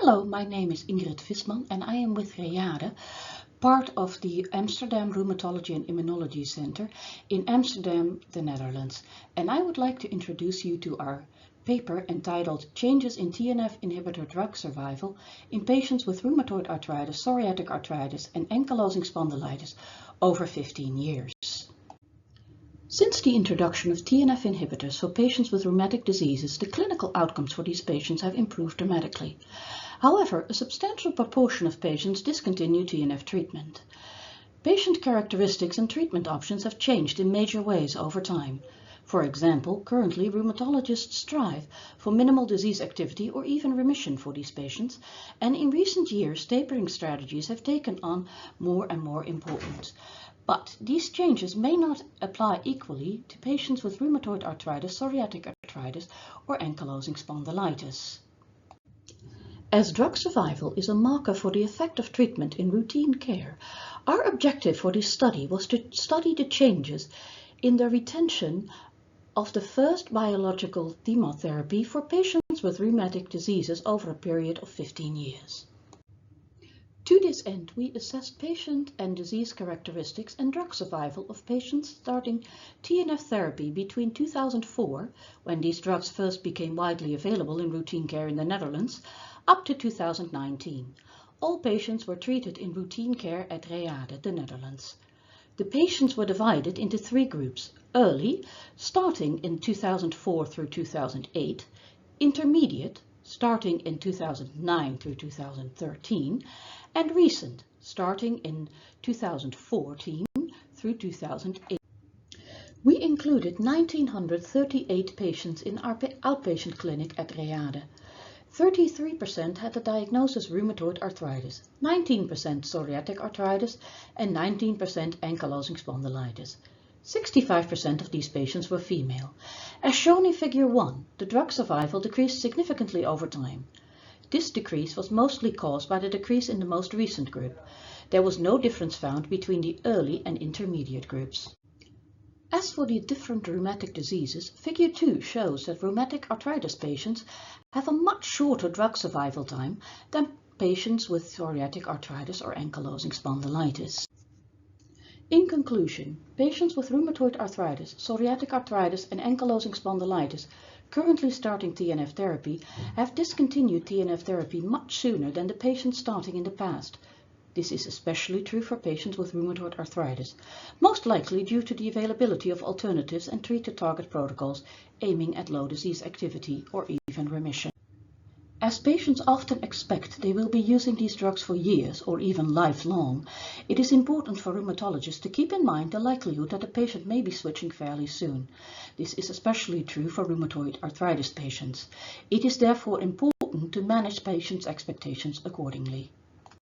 Hello, my name is Ingrid Visman and I am with Rheumatoid, part of the Amsterdam Rheumatology and Immunology Center in Amsterdam, the Netherlands. And I would like to introduce you to our paper entitled Changes in TNF Inhibitor Drug Survival in Patients with Rheumatoid Arthritis, Psoriatic Arthritis and Ankylosing Spondylitis over 15 years. Since the introduction of TNF inhibitors for patients with rheumatic diseases, the clinical outcomes for these patients have improved dramatically. However, a substantial proportion of patients discontinue TNF treatment. Patient characteristics and treatment options have changed in major ways over time. For example, currently rheumatologists strive for minimal disease activity or even remission for these patients, and in recent years tapering strategies have taken on more and more importance. But these changes may not apply equally to patients with rheumatoid arthritis, psoriatic arthritis, or ankylosing spondylitis. As drug survival is a marker for the effect of treatment in routine care, our objective for this study was to study the changes in the retention of the first biological chemotherapy for patients with rheumatic diseases over a period of 15 years. To this end, we assessed patient and disease characteristics and drug survival of patients starting TNF therapy between 2004, when these drugs first became widely available in routine care in the Netherlands, up to 2019. All patients were treated in routine care at Rheumatoid, the Netherlands. The patients were divided into three groups: early, starting in 2004 through 2008, intermediate, starting in 2009 through 2013, and recent, starting in 2014 through 2008. We included 1,938 patients in our outpatient clinic at Rheumatoid. 33% had the diagnosis rheumatoid arthritis, 19% psoriatic arthritis, and 19% ankylosing spondylitis. 65% of these patients were female. As shown in Figure 1, the drug survival decreased significantly over time. This decrease was mostly caused by the decrease in the most recent group. There was no difference found between the early and intermediate groups. As for the different rheumatic diseases, Figure 2 shows that rheumatic arthritis patients have a much shorter drug survival time than patients with psoriatic arthritis or ankylosing spondylitis. In conclusion, patients with rheumatoid arthritis, psoriatic arthritis and ankylosing spondylitis currently starting TNF therapy have discontinued TNF therapy much sooner than the patients starting in the past. This is especially true for patients with rheumatoid arthritis, most likely due to the availability of alternatives and treat-to-target protocols aiming at low disease activity or even remission. As patients often expect they will be using these drugs for years or even lifelong, it is important for rheumatologists to keep in mind the likelihood that a patient may be switching fairly soon. This is especially true for rheumatoid arthritis patients. It is therefore important to manage patients' expectations accordingly.